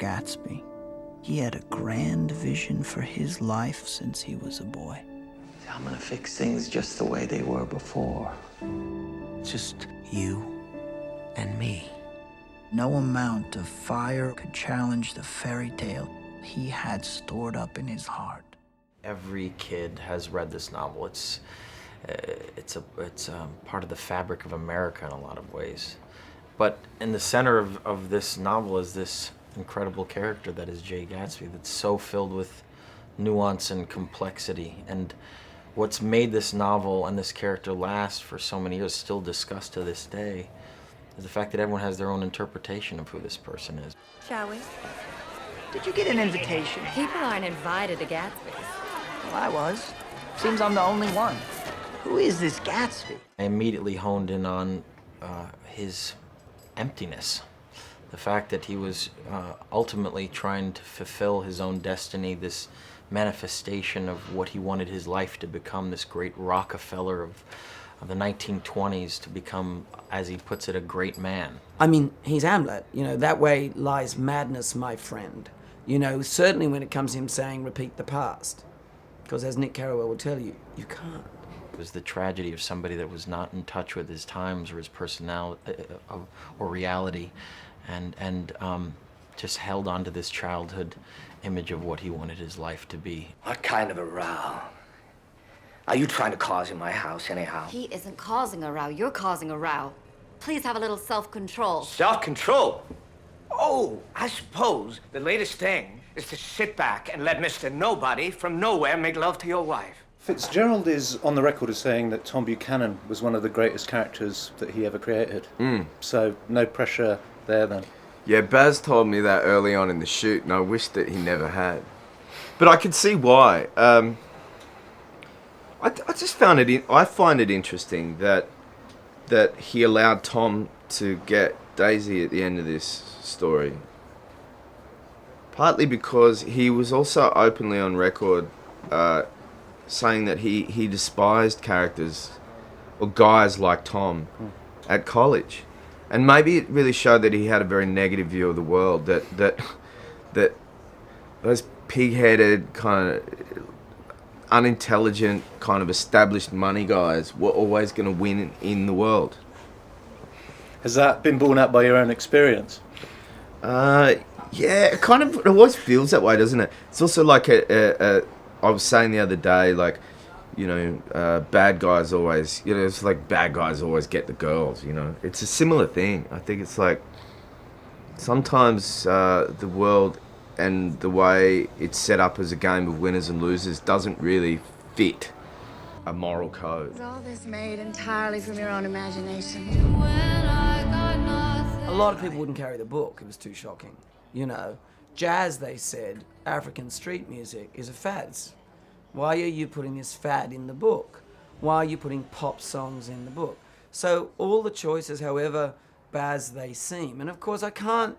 Gatsby. He had a grand vision for his life since he was a boy. I'm gonna fix things just the way they were before. Just you and me. No amount of fire could challenge the fairy tale he had stored up in his heart. Every kid has read this novel. It's part of the fabric of America in a lot of ways. But in the center of this novel is this incredible character that is Jay Gatsby, that's so filled with nuance and complexity. And what's made this novel and this character last for so many years, still discussed to this day, is the fact that everyone has their own interpretation of who this person is. Shall we? Did you get an invitation? People aren't invited to Gatsby's. Well, I was. Seems I'm the only one. Who is this Gatsby? I immediately honed in on his emptiness. The fact that he was ultimately trying to fulfill his own destiny, this manifestation of what he wanted his life to become, this great Rockefeller of the 1920s, to become, as he puts it, a great man. I mean, he's Hamlet. You know, that way lies madness, my friend. You know, certainly when it comes to him saying, repeat the past. Because as Nick Carraway will tell you, you can't. It was the tragedy of somebody that was not in touch with his times or his personality or reality, and just held on to this childhood image of what he wanted his life to be. What kind of a row? Are you trying to cause in my house anyhow? He isn't causing a row. You're causing a row. Please have a little self-control. Self-control? Oh, I suppose the latest thing is to sit back and let Mr. Nobody from nowhere make love to your wife. Fitzgerald is on the record as saying that Tom Buchanan was one of the greatest characters that he ever created. So no pressure there then. Yeah, Baz told me that early on in the shoot, and I wish that he never had. But I could see why. I just found it. I find it interesting that he allowed Tom to get Daisy at the end of this story. Partly because he was also openly on record saying that he despised characters or guys like Tom at college. And maybe it really showed that he had a very negative view of the world, that those pig-headed, kind of unintelligent, kind of established money guys were always going to win in the world. Has that been borne out by your own experience? Yeah, it always feels that way, doesn't it? It's also like I was saying the other day, like, you know, bad guys always, you know, it's like bad guys always get the girls, you know. It's a similar thing. I think it's like sometimes the world and the way it's set up as a game of winners and losers doesn't really fit a moral code. Is all this made entirely from your own imagination? A lot of people wouldn't carry the book. It was too shocking. You know, jazz, they said, African street music is a fad. Why are you putting this fad in the book? Why are you putting pop songs in the book? So all the choices, however Baz they seem, and of course I can't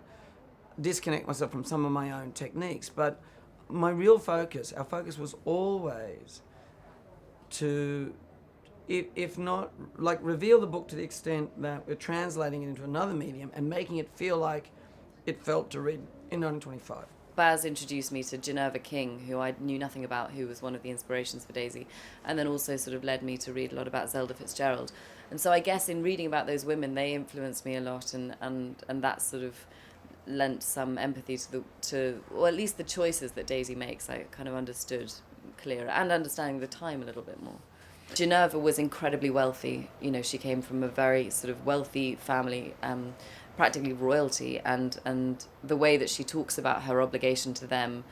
disconnect myself from some of my own techniques, but my real focus, our focus was always to, if not, like, reveal the book to the extent that we're translating it into another medium and making it feel like it felt to read in 1925. Baz introduced me to Ginevra King, who I knew nothing about, who was one of the inspirations for Daisy, and then also sort of led me to read a lot about Zelda Fitzgerald. And so I guess in reading about those women, they influenced me a lot, and that sort of lent some empathy to or at least the choices that Daisy makes. I kind of understood clearer, and understanding the time a little bit more. Ginevra was incredibly wealthy. You know, she came from a very sort of wealthy family, practically royalty, and the way that she talks about her obligation to them,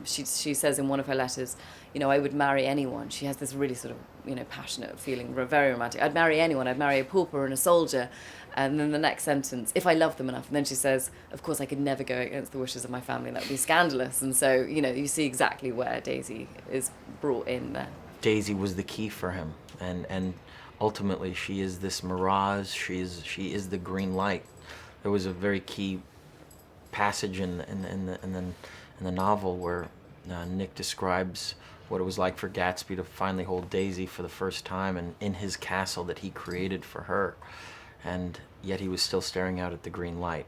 she says in one of her letters, you know, I would marry anyone. She has this really sort of, you know, passionate feeling, very romantic. I'd marry anyone. I'd marry a pauper and a soldier. And then the next sentence, if I loved them enough. And then she says, of course I could never go against the wishes of my family. That would be scandalous. And so, you know, you see exactly where Daisy is brought in there. Daisy was the key for him, and ultimately she is this mirage. She is the green light. There was a very key passage in the novel where Nick describes what it was like for Gatsby to finally hold Daisy for the first time, and in his castle that he created for her, and yet he was still staring out at the green light.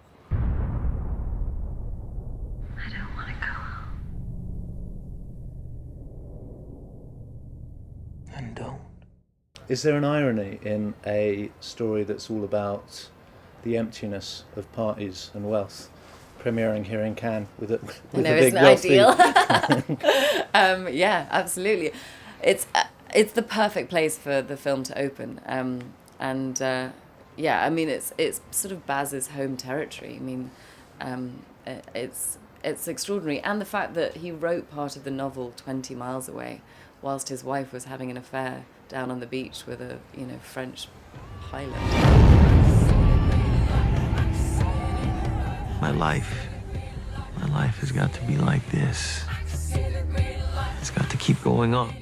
Is there an irony in a story that's all about the emptiness of parties and wealth, premiering here in Cannes with a big wealthy... Ideal. Yeah, absolutely. It's the perfect place for the film to open. Yeah, I mean, it's sort of Baz's home territory. I mean, it's extraordinary, and the fact that he wrote part of the novel 20 miles away, whilst his wife was having an affair down on the beach with a French pilot. My life has got to be like this. It's got to keep going on.